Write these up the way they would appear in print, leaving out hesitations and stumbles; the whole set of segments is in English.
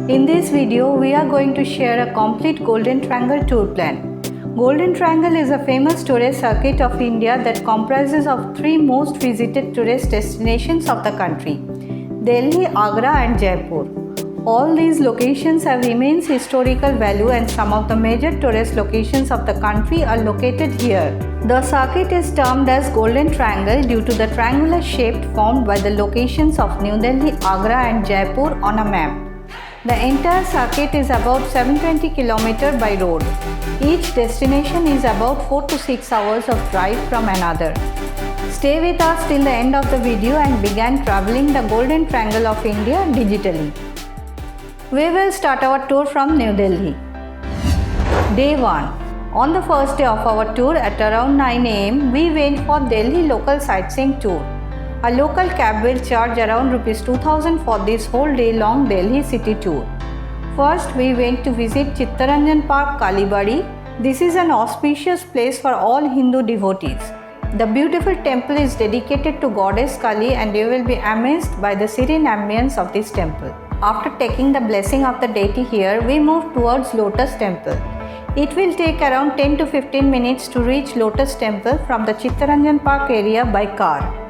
In this video, we are going to share a complete Golden Triangle tour plan. Golden Triangle is a famous tourist circuit of India that comprises of three most visited tourist destinations of the country: Delhi, Agra and Jaipur. All these locations have immense historical value and some of the major tourist locations of the country are located here. The circuit is termed as Golden Triangle due to the triangular shape formed by the locations of New Delhi, Agra and Jaipur on a map. The entire circuit is about 720 km by road. Each destination is about 4 to 6 hours of drive from another. Stay with us till the end of the video and begin traveling the Golden Triangle of India digitally. We will start our tour from New Delhi. Day 1. On the first day of our tour at around 9 am, we went for Delhi local sightseeing tour. A local cab will charge around Rs 2000 for this whole day long Delhi city tour. First, we went to visit Chittaranjan Park, Kalibadi. This is an auspicious place for all Hindu devotees. The beautiful temple is dedicated to Goddess Kali and you will be amazed by the serene ambience of this temple. After taking the blessing of the deity here, we move towards Lotus Temple. It will take around 10 to 15 minutes to reach Lotus Temple from the Chittaranjan Park area by car.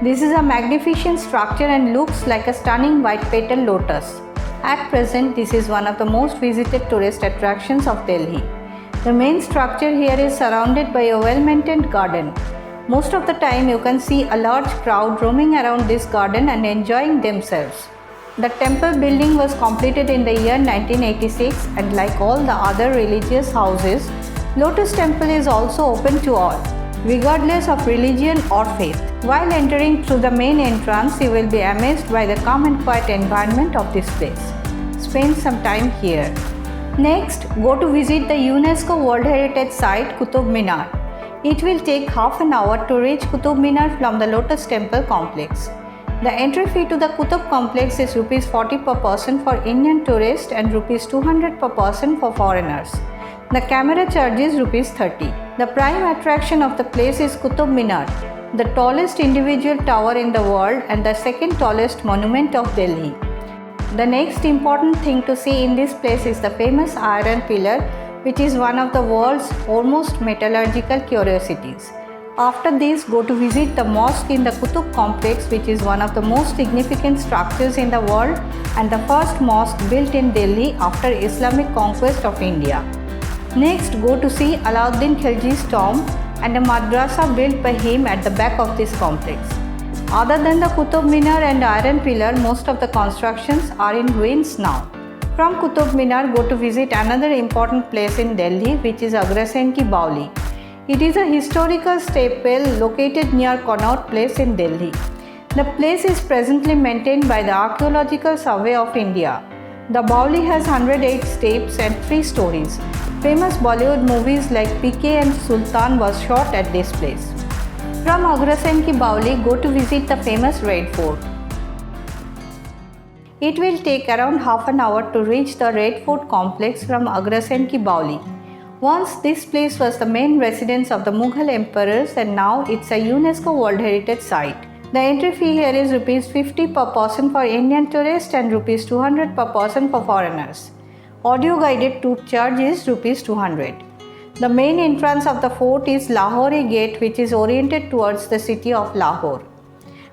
This is a magnificent structure and looks like a stunning white petal lotus. At present, this is one of the most visited tourist attractions of Delhi. The main structure here is surrounded by a well-maintained garden. Most of the time, you can see a large crowd roaming around this garden and enjoying themselves. The temple building was completed in the year 1986 and like all the other religious houses, Lotus Temple is also open to all, regardless of religion or faith. While entering through the main entrance, you will be amazed by the calm and quiet environment of this place. Spend some time here. Next, go to visit the UNESCO World Heritage Site Qutub Minar. It will take half an hour to reach Qutub Minar from the Lotus Temple complex. The entry fee to the Qutub complex is Rs 40 per person for Indian tourists and Rs 200 per person for foreigners. The camera charge is Rs 30. The prime attraction of the place is Qutub Minar, the tallest individual tower in the world and the second tallest monument of Delhi. The next important thing to see in this place is the famous iron pillar, which is one of the world's foremost metallurgical curiosities. After this, go to visit the mosque in the Qutub complex, which is one of the most significant structures in the world and the first mosque built in Delhi after Islamic conquest of India. Next, go to see Alauddin Khilji's tomb and a madrasa built by him at the back of this complex. Other than the Qutub Minar and iron pillar, most of the constructions are in ruins now. From Qutub Minar, go to visit another important place in Delhi, which is Agrasen Ki Baoli. It is a historical staple located near Connaught Place in Delhi. The place is presently maintained by the Archaeological Survey of India. The Baoli has 108 steps and 3 stories. Famous Bollywood movies like PK and Sultan was shot at this place. From Agrasen Ki Baoli, go to visit the famous Red Fort. It will take around half an hour to reach the Red Fort complex from Agrasen Ki Baoli. Once this place was the main residence of the Mughal emperors and now it's a UNESCO World Heritage Site. The entry fee here is Rs 50 per person for Indian tourists and Rs 200 per person for foreigners. Audio guided tour charge is Rs 200. The main entrance of the fort is Lahori Gate, which is oriented towards the city of Lahore.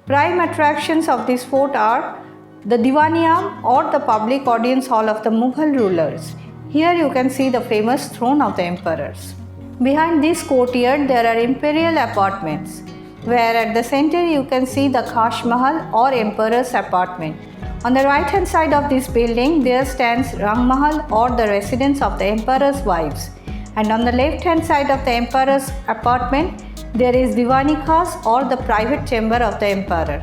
Prime attractions of this fort are the Diwaniyam or the public audience hall of the Mughal rulers. Here you can see the famous throne of the emperors. Behind this courtyard there are imperial apartments, where at the center you can see the Khash Mahal or emperor's apartment. On the right hand side of this building there stands Rang Mahal or the residence of the emperor's wives. And on the left hand side of the emperor's apartment there is Diwani Khas or the private chamber of the emperor.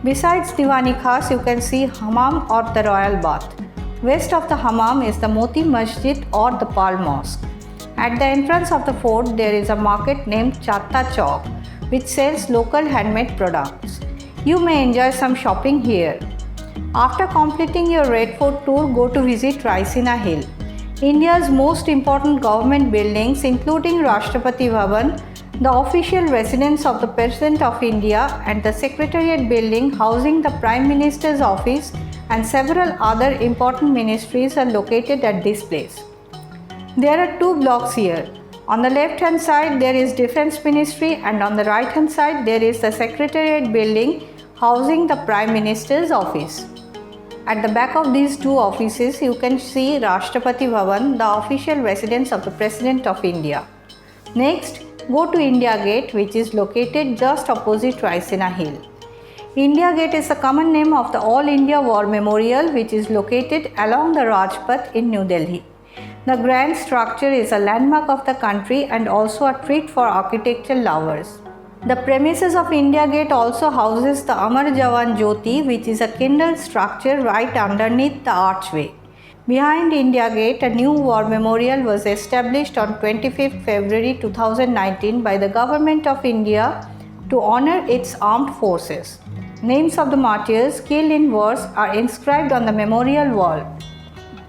Besides Diwani Khas you can see Hammam or the royal bath. West of the Hammam is the Moti Masjid or the Pearl Mosque. At the entrance of the fort, there is a market named Chatta Chowk, which sells local handmade products. You may enjoy some shopping here. After completing your Red Fort tour, go to visit Raisina Hill. India's most important government buildings, including Rashtrapati Bhavan, the official residence of the President of India, and the Secretariat building housing the Prime Minister's office, and several other important ministries are located at this place. There are two blocks here. On the left hand side there is Defense Ministry and on the right hand side there is the Secretariat building housing the Prime Minister's office. At the back of these two offices you can see Rashtrapati Bhavan, the official residence of the President of India. Next, go to India Gate, which is located just opposite Raisina Hill. India Gate is the common name of the All India War Memorial, which is located along the Rajpath in New Delhi. The grand structure is a landmark of the country and also a treat for architectural lovers. The premises of India Gate also houses the Amar Jawan Jyoti, which is a kindled structure right underneath the archway. Behind India Gate, a new war memorial was established on 25th February 2019 by the Government of India to honor its armed forces. Names of the martyrs killed in wars are inscribed on the memorial wall.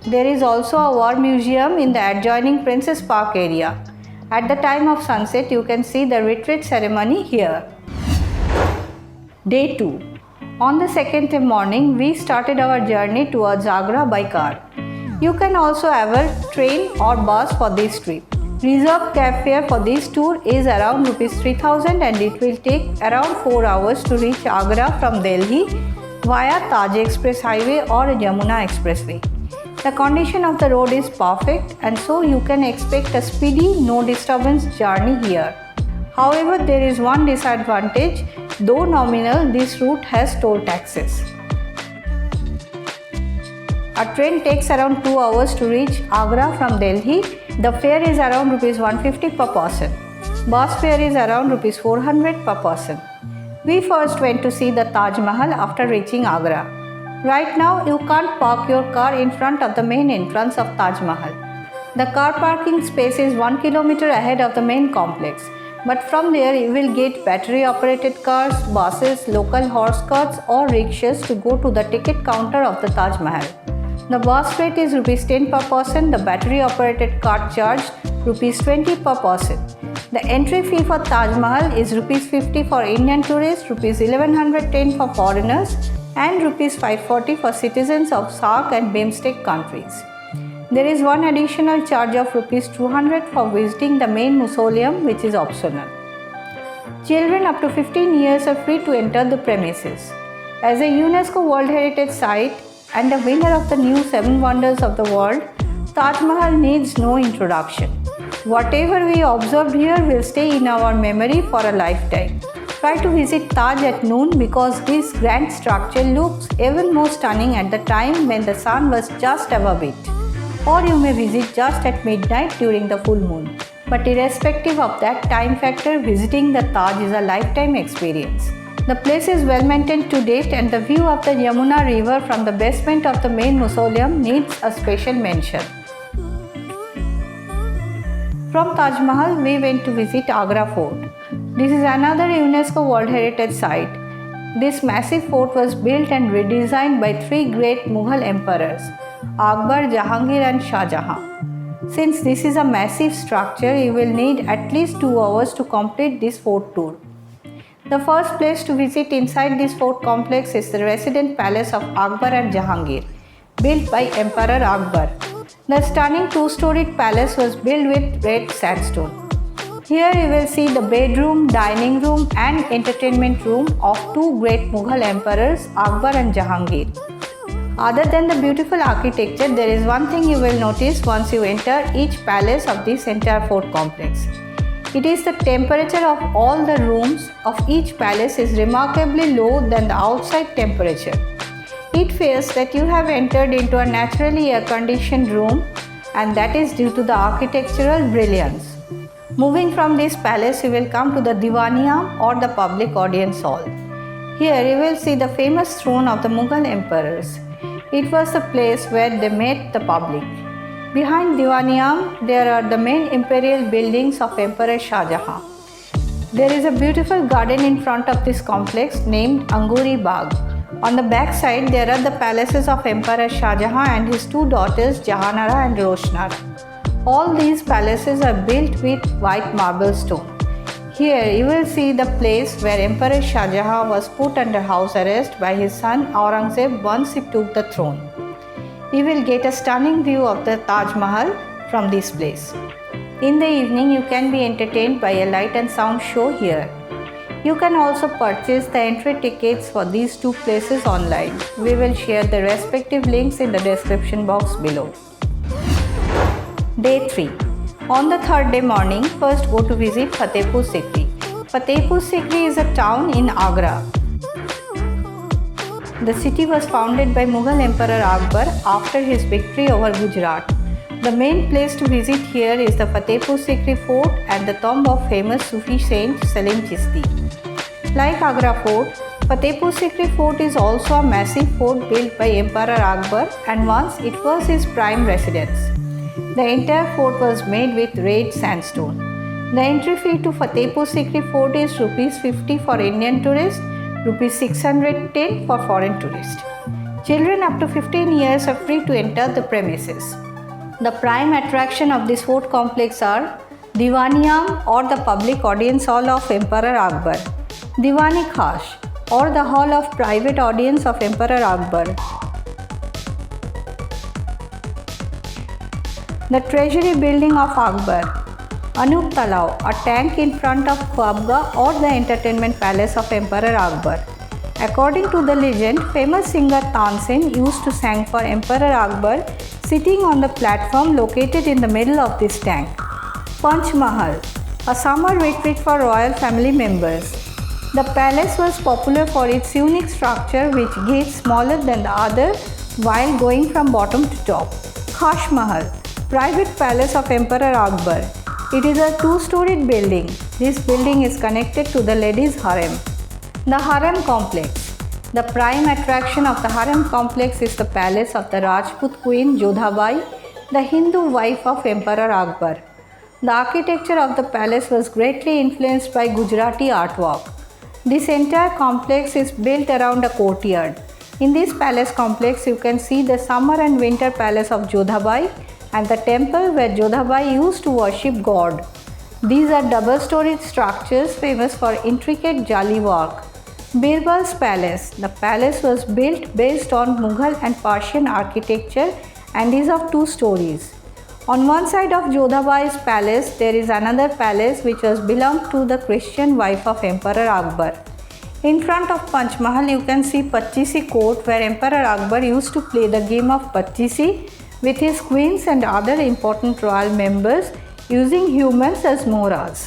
There is also a war museum in the adjoining Princess Park area. At the time of sunset, you can see the retreat ceremony here. Day 2. On the second morning, we started our journey towards Agra by car. You can also have a train or bus for this trip. Reserved cab fare for this tour is around ₹3,000 and it will take around 4 hours to reach Agra from Delhi via Taj Express Highway or Yamuna Expressway. The condition of the road is perfect and so you can expect a speedy, no disturbance journey here. However, there is one disadvantage. Though nominal, this route has toll taxes. A train takes around 2 hours to reach Agra from Delhi. The fare is around ₹150 per person. Bus fare is around ₹400 per person. We first went to see the Taj Mahal after reaching Agra. Right now, you can't park your car in front of the main entrance of Taj Mahal. The car parking space is 1 kilometer ahead of the main complex. But from there, you will get battery-operated cars, buses, local horse carts or rickshaws to go to the ticket counter of the Taj Mahal. The bus rate is ₹10 per person. The battery-operated cart charged ₹20 per person. The entry fee for Taj Mahal is ₹50 for Indian tourists, ₹1110 for foreigners, and ₹540 for citizens of SAARC and BIMSTEC countries. There is one additional charge of ₹200 for visiting the main mausoleum, which is optional. Children up to 15 years are free to enter the premises. As a UNESCO World Heritage Site and a winner of the new 7 Wonders of the World, Taj Mahal needs no introduction. Whatever we observed here will stay in our memory for a lifetime. Try to visit Taj at noon because this grand structure looks even more stunning at the time when the sun was just above it. Or you may visit just at midnight during the full moon. But irrespective of that time factor, visiting the Taj is a lifetime experience. The place is well maintained to date and the view of the Yamuna river from the basement of the main mausoleum needs a special mention. From Taj Mahal, we went to visit Agra Fort. This is another UNESCO World Heritage Site. This massive fort was built and redesigned by 3 great Mughal emperors, Akbar, Jahangir and Shah Jahan. Since this is a massive structure, you will need at least 2 hours to complete this fort tour. The first place to visit inside this fort complex is the resident palace of Akbar and Jahangir, built by Emperor Akbar. The stunning 2-storied palace was built with red sandstone. Here you will see the bedroom, dining room and entertainment room of 2 great Mughal emperors, Akbar and Jahangir. Other than the beautiful architecture, there is one thing you will notice once you enter each palace of this entire fort complex. It is the temperature of all the rooms of each palace is remarkably low than the outside temperature. It feels that you have entered into a naturally air-conditioned room, and that is due to the architectural brilliance. Moving from this palace, you will come to the Diwaniyam or the public audience hall. Here you will see the famous throne of the Mughal emperors. It was the place where they met the public. Behind Diwaniyam, there are the main imperial buildings of Emperor Shah Jahan. There is a beautiful garden in front of this complex named Anguri Bagh. On the back side, there are the palaces of Emperor Shah Jahan and his 2 daughters Jahanara and Roshnara. All these palaces are built with white marble stone. Here you will see the place where Emperor Shah Jahan was put under house arrest by his son Aurangzeb once he took the throne. You will get a stunning view of the Taj Mahal from this place. In the evening, you can be entertained by a light and sound show here. You can also purchase the entry tickets for these two places online. We will share the respective links in the description box below. Day 3. On the third day morning, first go to visit Fatehpur Sikri. Fatehpur Sikri is a town in Agra. The city was founded by Mughal Emperor Akbar after his victory over Gujarat. The main place to visit here is the Fatehpur Sikri Fort and the tomb of famous Sufi saint Salim Chishti. Like Agra Fort, Fatehpur Sikri Fort is also a massive fort built by Emperor Akbar, and once it was his prime residence. The entire fort was made with red sandstone. The entry fee to Fatehpur Sikri Fort is ₹50 for Indian tourists, ₹610 for foreign tourists. Children up to 15 years are free to enter the premises. The prime attraction of this fort complex are Diwani-am or the public audience hall of Emperor Akbar, Diwani-Khas or the hall of private audience of Emperor Akbar, the treasury building of Akbar, Anup Talav, a tank in front of Khwabga or the entertainment palace of Emperor Akbar. According to the legend, famous singer Tansen used to sing for Emperor Akbar sitting on the platform located in the middle of this tank. Panch Mahal, a summer retreat for royal family members. The palace was popular for its unique structure which gets smaller than the other while going from bottom to top. Khash Mahal, private palace of Emperor Akbar. It is a two-storied building. This building is connected to the ladies' harem. The Harem Complex. The prime attraction of the Harem Complex is the palace of the Rajput Queen Jodhabai, the Hindu wife of Emperor Akbar. The architecture of the palace was greatly influenced by Gujarati artwork. This entire complex is built around a courtyard. In this palace complex, you can see the summer and winter palace of Jodhabai and the temple where Jodhabai used to worship God. These are double-storied structures famous for intricate jali work. Birbal's Palace. The palace was built based on Mughal and Persian architecture and is of 2 stories. On one side of Jodhabai's palace, there is another palace which was belonged to the Christian wife of Emperor Akbar. In front of Panch Mahal, you can see Pachisi court where Emperor Akbar used to play the game of Pachisi with his queens and other important royal members using humans as mohras.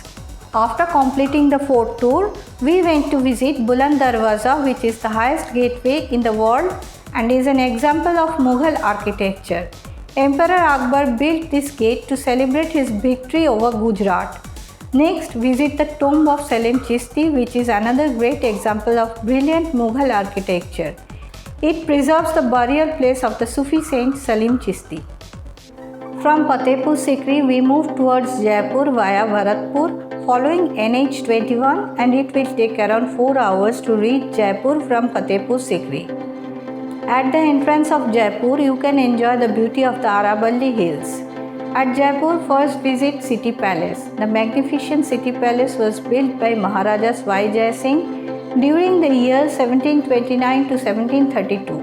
After completing the fort tour, we went to visit Buland Darwaza, which is the highest gateway in the world and is an example of Mughal architecture. Emperor Akbar built this gate to celebrate his victory over Gujarat. Next, visit the tomb of Salim Chishti, which is another great example of brilliant Mughal architecture. It preserves the burial place of the Sufi saint Salim Chishti. From Fatehpur Sikri, we move towards Jaipur via Bharatpur following NH21, and it will take around 4 hours to reach Jaipur from Fatehpur Sikri. At the entrance of Jaipur, you can enjoy the beauty of the Aravalli Hills. At Jaipur, first visit City Palace. The magnificent City Palace was built by Maharaja Svai Jai Singh during the years 1729 to 1732.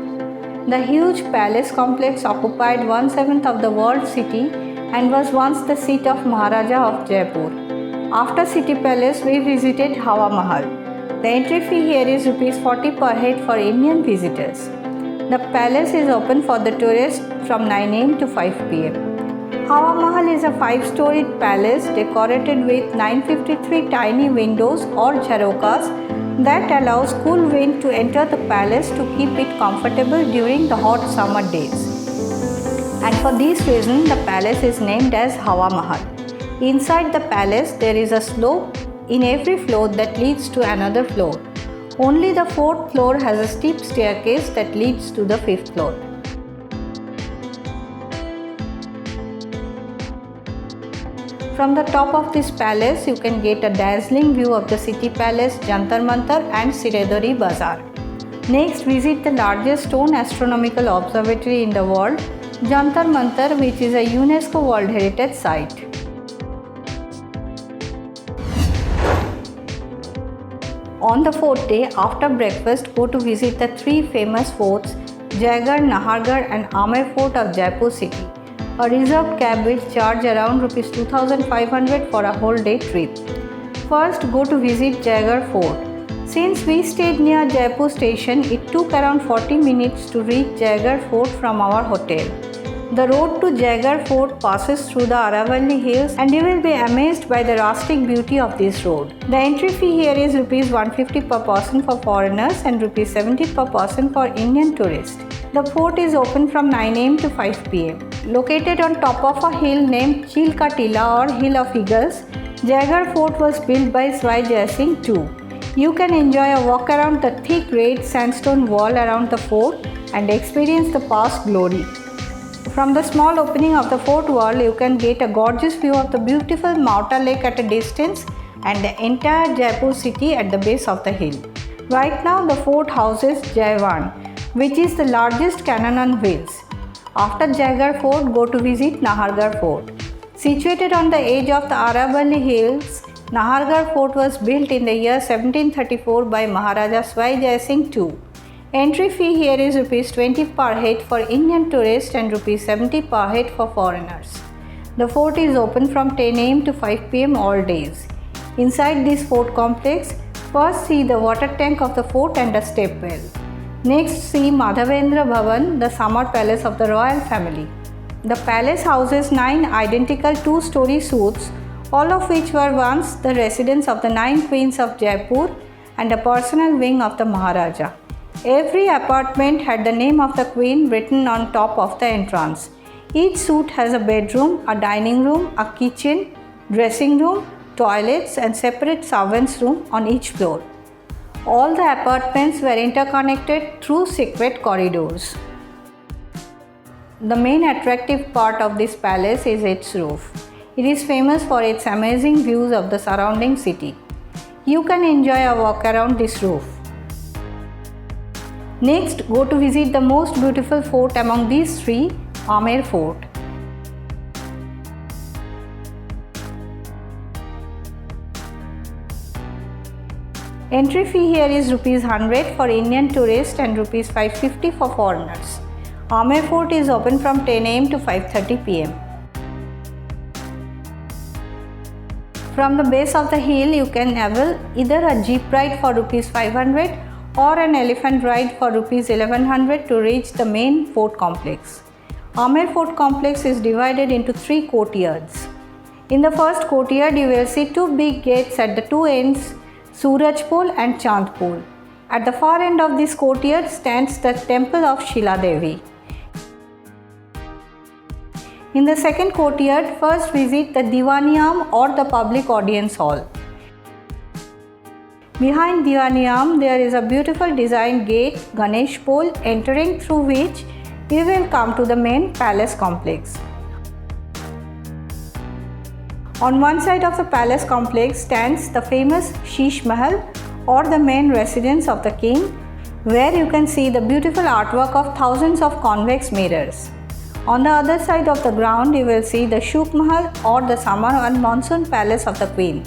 The huge palace complex occupied 1/7 of the walled city and was once the seat of Maharaja of Jaipur. After City Palace, we visited Hawa Mahal. The entry fee here is ₹40 per head for Indian visitors. The palace is open for the tourists from 9 am to 5 pm. Hawa Mahal is a 5-storied palace decorated with 953 tiny windows or jharokas that allows cool wind to enter the palace to keep it comfortable during the hot summer days. And for this reason, the palace is named as Hawa Mahal. Inside the palace, there is a slope in every floor that leads to another floor. Only the 4th floor has a steep staircase that leads to the 5th floor. From the top of this palace, you can get a dazzling view of the City Palace, Jantar Mantar and Siredori Bazaar. Next, visit the largest stone astronomical observatory in the world, Jantar Mantar, which is a UNESCO World Heritage Site. On the fourth day, after breakfast, go to visit the three famous forts, Jaigarh, Nahargarh and Amer Fort of Jaipur city. A reserved cab will charge around Rs 2500 for a whole day trip. First, go to visit Jaigarh Fort. Since we stayed near Jaipur station, it took around 40 minutes to reach Jaigarh Fort from our hotel. The road to Jaigarh Fort passes through the Aravalli hills and you will be amazed by the rustic beauty of this road. The entry fee here is Rs 150 per person for foreigners and Rs 70 per person for Indian tourists. The fort is open from 9 am to 5 pm. Located on top of a hill named Chilka Tila or Hill of Eagles, Jaigarh Fort was built by Swai Jai Singh II. You can enjoy a walk around the thick red sandstone wall around the fort and experience the past glory. From the small opening of the fort wall, you can get a gorgeous view of the beautiful Mauta Lake at a distance and the entire Jaipur city at the base of the hill. Right now, the fort houses Jaiwan, which is the largest cannon on wheels. After Jaigarh Fort, go to visit Nahargarh Fort. Situated on the edge of the Aravalli hills, Nahargarh Fort was built in the year 1734 by Maharaja Swai Jai Singh II. Entry fee here is Rs 20 per head for Indian tourists and Rs 70 per head for foreigners. The fort is open from 10 am to 5 pm all days. Inside this fort complex, first see the water tank of the fort and a step well. Next see Madhavendra Bhavan, the summer palace of the royal family. The palace houses 9 identical two-story suites, all of which were once the residence of the 9 queens of Jaipur and a personal wing of the Maharaja. Every apartment had the name of the queen written on top of the entrance. Each suite has a bedroom, a dining room, a kitchen, dressing room, toilets and separate servants' room on each floor. All the apartments were interconnected through secret corridors. The main attractive part of this palace is its roof. It is famous for its amazing views of the surrounding city. You can enjoy a walk around this roof. Next, go to visit the most beautiful fort among these three, Amer Fort. Entry fee here is Rs 100 for Indian tourists and Rs 550 for foreigners. Amer Fort is open from 10 am to 5:30 pm. From the base of the hill, you can avail either a jeep ride for Rs 500 or an elephant ride for Rs 1100 to reach the main fort complex. Amer Fort complex is divided into 3 courtyards. In the first courtyard, you will see 2 big gates at the 2 ends, Surajpol and Chandpol. At the far end of this courtyard stands the temple of Shila Devi. In the second courtyard, first visit the Diwaniyam or the public audience hall. Behind Diwaniyam, there is a beautiful designed gate, Ganesh Pole, entering through which you will come to the main palace complex. On one side of the palace complex stands the famous Sheesh Mahal or the main residence of the king, where you can see the beautiful artwork of thousands of convex mirrors. On the other side of the ground, you will see the Shuk Mahal or the summer and monsoon palace of the queen.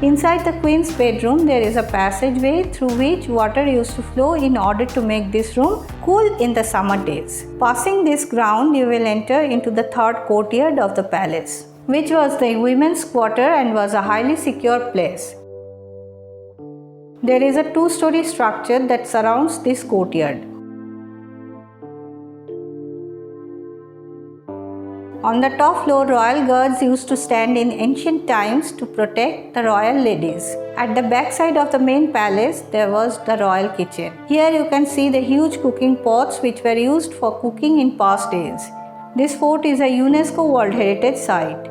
Inside the queen's bedroom, there is a passageway through which water used to flow in order to make this room cool in the summer days. Passing this ground, you will enter into the third courtyard of the palace, which was the women's quarter and was a highly secure place. There is a 2-story structure that surrounds this courtyard. On the top floor, royal guards used to stand in ancient times to protect the royal ladies. At the back side of the main palace, there was the royal kitchen. Here you can see the huge cooking pots which were used for cooking in past days. This fort is a UNESCO World Heritage Site.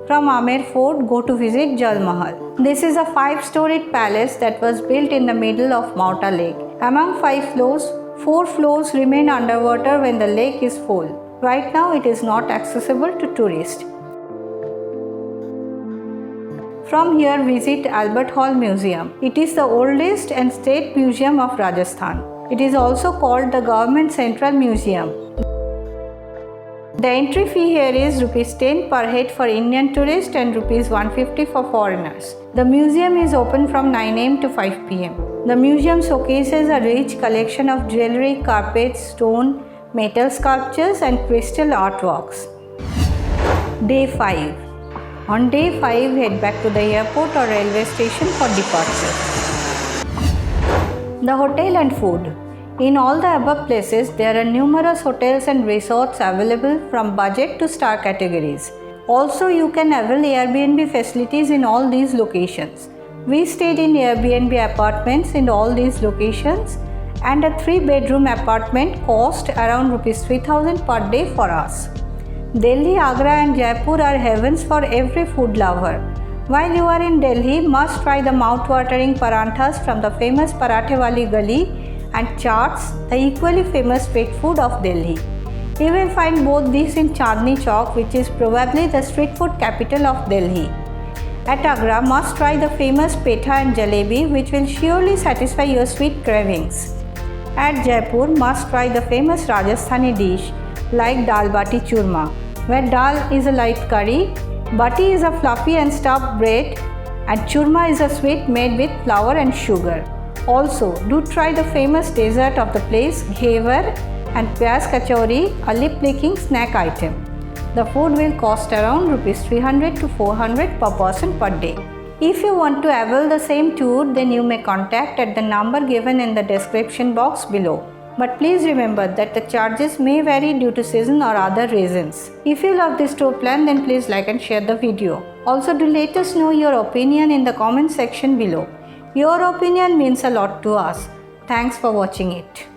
From Amer Fort, go to visit Jal Mahal. This is a 5-storied palace that was built in the middle of Mauta Lake. Among 5 floors, 4 floors remain underwater when the lake is full. Right now, it is not accessible to tourists. From here, visit Albert Hall Museum. It is the oldest and state museum of Rajasthan. It is also called the Government Central Museum. The entry fee here is rupees 10 per head for Indian tourists and rupees 150 for foreigners. The museum is open from 9 am to 5 pm. The museum showcases a rich collection of jewelry, carpets, stone, metal sculptures and crystal artworks. Day 5. On day 5, head back to the airport or railway station for departure. The hotel and food. In all the above places, there are numerous hotels and resorts available from budget to star categories. Also, you can avail Airbnb facilities in all these locations. We stayed in Airbnb apartments in all these locations, and a 3-bedroom apartment cost around rupees 3,000 per day for us. Delhi, Agra and Jaipur are heavens for every food lover. While you are in Delhi, must try the mouth-watering paranthas from the famous Parathe Wali Gali and chaats, the equally famous street food of Delhi. You will find both these in Chandni Chowk, which is probably the street food capital of Delhi. At Agra, must try the famous petha and jalebi, which will surely satisfy your sweet cravings. At Jaipur, must try the famous Rajasthani dish like dal bati churma, where dal is a light curry, bati is a fluffy and stuffed bread, and churma is a sweet made with flour and sugar. Also, do try the famous dessert of the place, ghevar and pyaz kachori, a lip-licking snack item. The food will cost around rupees 300 to 400 per person per day. If you want to avail the same tour, then you may contact at the number given in the description box below. But please remember that the charges may vary due to season or other reasons. If you love this tour plan, then please like and share the video. Also, do let us know your opinion in the comment section below. Your opinion means a lot to us. Thanks for watching it.